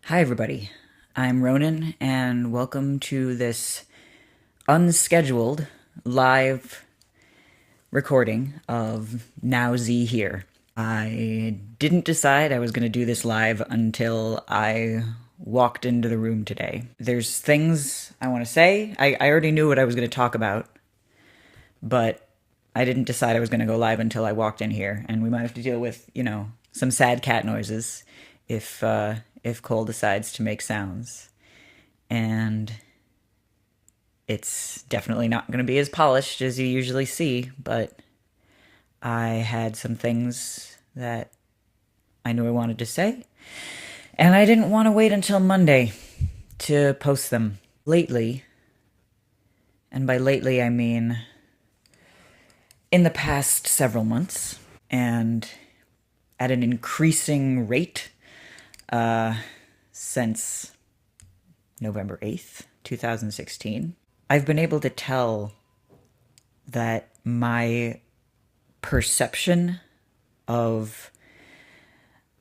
Hi, everybody. I'm Ronan, and welcome to this unscheduled live recording of Now Z Here. I didn't decide I was going to do this live until I walked into the room today. There's things I want to say. I already knew what I was going to talk about, but I didn't decide I was going to go live until I walked in here, and we might have to deal with, some sad cat noises if Cole decides to make sounds. And it's definitely not going to be as polished as you usually see, but I had some things that I knew I wanted to say, and I didn't want to wait until Monday to post them. Lately, and by lately I mean in the past several months, and at an increasing rate since November 8th, 2016, I've been able to tell that my perception of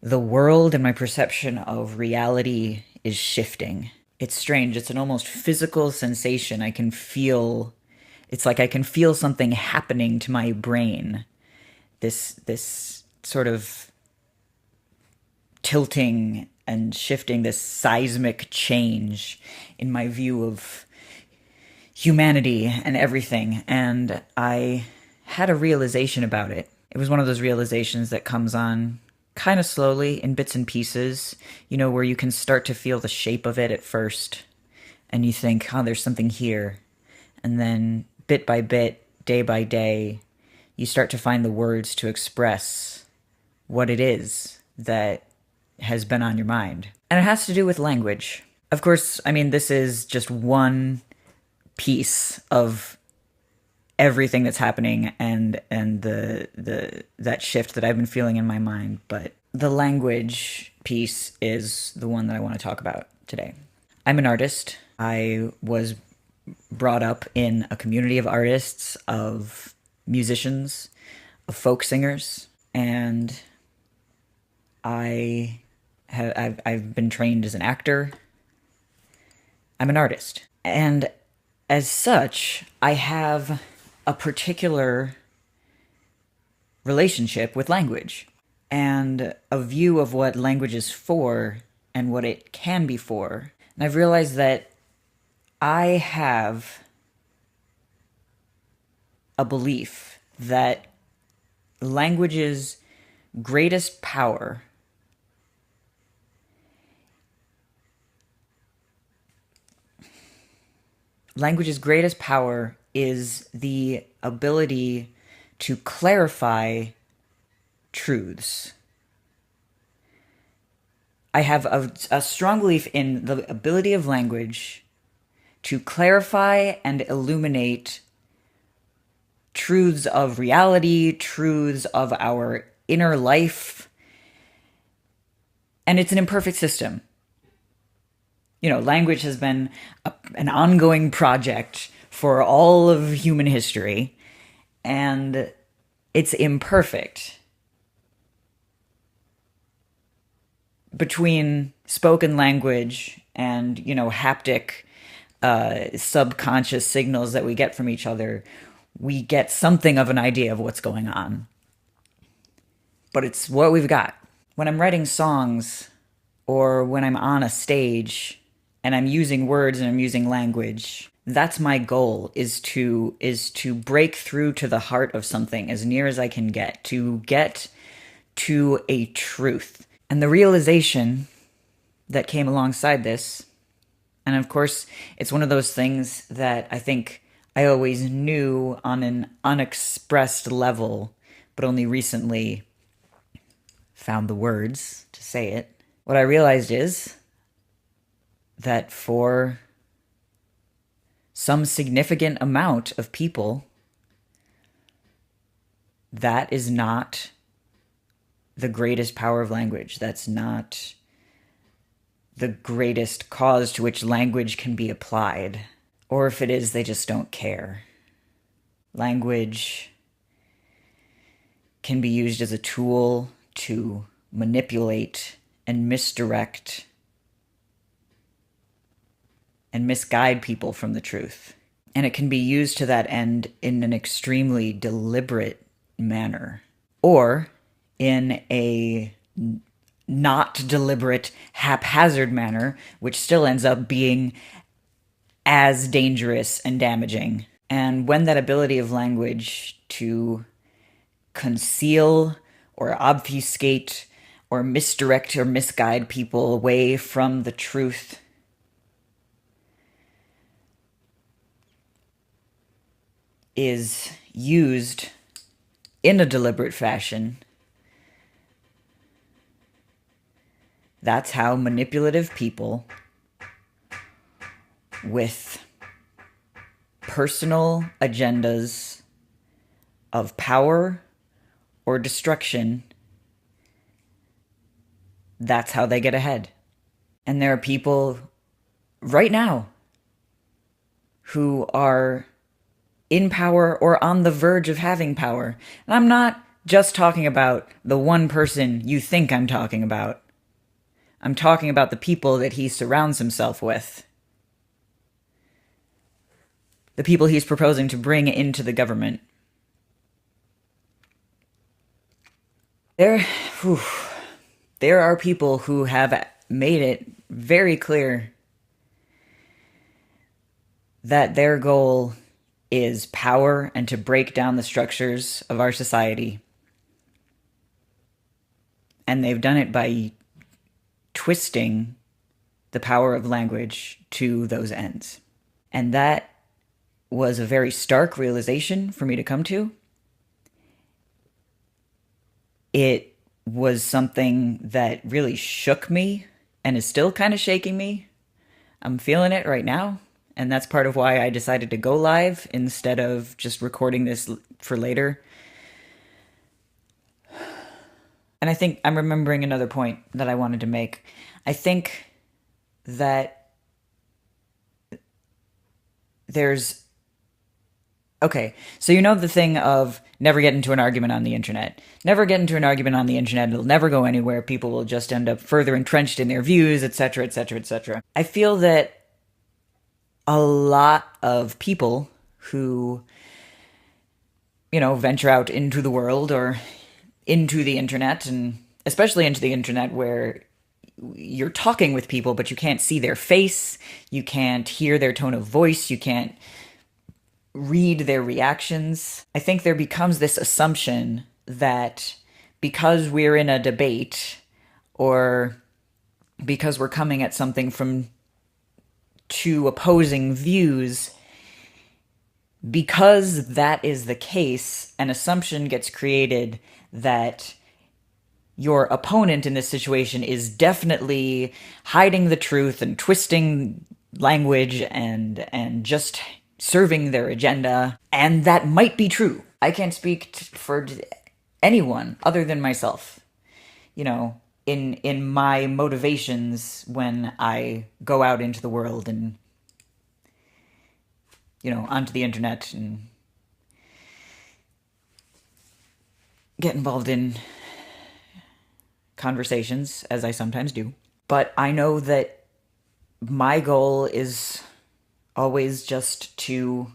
the world and my perception of reality is shifting. It's strange. It's an almost physical sensation. It's like I can feel something happening to my brain. This sort of tilting and shifting, this seismic change in my view of humanity and everything. And I had a realization about it. It was one of those realizations that comes on kind of slowly in bits and pieces, where you can start to feel the shape of it at first. And you think, oh, there's something here. And then bit by bit, day by day, you start to find the words to express what it is that has been on your mind. And it has to do with language. Of course, this is just one piece of everything that's happening and that shift that I've been feeling in my mind, but the language piece is the one that I want to talk about today. I'm an artist. I was brought up in a community of artists, of musicians, of folk singers, and I've been trained as an actor. I'm an artist. And as such, I have a particular relationship with language and a view of what language is for and what it can be for. And I've realized that I have a belief that language's greatest power is the ability to clarify truths. I have a strong belief in the ability of language to clarify and illuminate truths of reality, truths of our inner life. And it's an imperfect system. Language has been an ongoing project for all of human history, and it's imperfect. Between spoken language and, haptic, subconscious signals that we get from each other, we get something of an idea of what's going on. But it's what we've got. When I'm writing songs, or when I'm on a stage, and I'm using words and I'm using language, that's my goal, is to break through to the heart of something as near as I can get to a truth. And the realization that came alongside this, and of course, it's one of those things that I think I always knew on an unexpressed level, but only recently found the words to say it. What I realized is that for some significant amount of people, that is not the greatest power of language. That's not the greatest cause to which language can be applied. Or if it is, they just don't care. Language can be used as a tool to manipulate and misdirect and misguide people from the truth. And it can be used to that end in an extremely deliberate manner, or in a not deliberate, haphazard manner, which still ends up being as dangerous and damaging. And when that ability of language to conceal or obfuscate or misdirect or misguide people away from the truth is used in a deliberate fashion, that's how manipulative people with personal agendas of power or destruction, that's how they get ahead. And there are people right now who are in power or on the verge of having power. And I'm not just talking about the one person you think I'm talking about. I'm talking about the people that he surrounds himself with. The people he's proposing to bring into the government. There are people who have made it very clear that their goal is power and to break down the structures of our society. And they've done it by twisting the power of language to those ends. And that was a very stark realization for me to come to. It was something that really shook me and is still kind of shaking me. I'm feeling it right now. And that's part of why I decided to go live instead of just recording this for later. And I think I'm remembering another point that I wanted to make. I think that there's... Okay, so you know the thing of never get into an argument on the internet. Never get into an argument on the internet. It'll never go anywhere. People will just end up further entrenched in their views, etc., etc., etc. I feel that a lot of people who, venture out into the world or into the internet, and especially into the internet where you're talking with people, but you can't see their face, you can't hear their tone of voice, you can't read their reactions. I think there becomes this assumption that because we're in a debate or because we're coming at something from two opposing views, because that is the case, an assumption gets created that your opponent in this situation is definitely hiding the truth and twisting language and just serving their agenda, and that might be true. I can't speak for anyone other than myself. In my motivations when I go out into the world and, onto the internet and get involved in conversations, as I sometimes do. But I know that my goal is always just to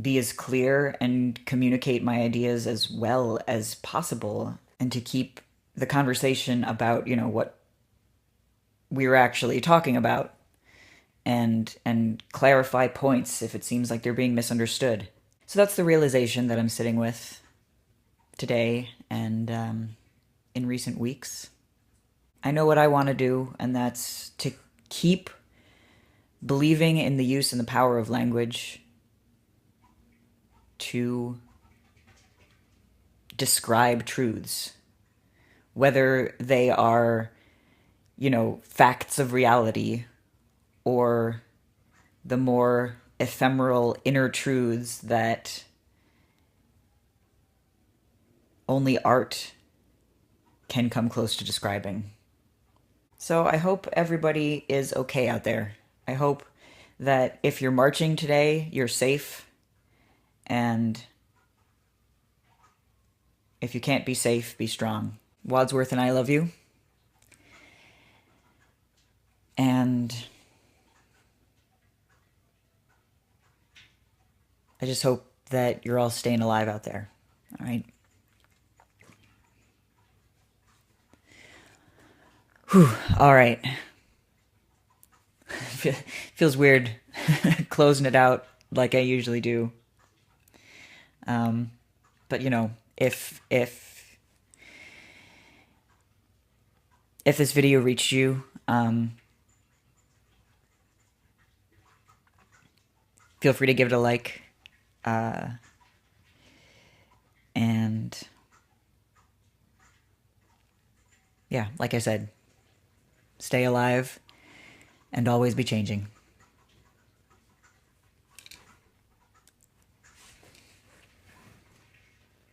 be as clear and communicate my ideas as well as possible, and to keep the conversation about, what we're actually talking about, and clarify points if it seems like they're being misunderstood. So that's the realization that I'm sitting with today and in recent weeks. I know what I want to do, and that's to keep believing in the use and the power of language to describe truths, whether they are, facts of reality or the more ephemeral inner truths that only art can come close to describing. So I hope everybody is okay out there. I hope that if you're marching today, you're safe. And if you can't be safe, be strong. Wadsworth and I love you. And I just hope that you're all staying alive out there. All right. Whew. All right. Feels weird closing it out like I usually do. But you know, if this video reached you, feel free to give it a like. And yeah, like I said, stay alive and always be changing.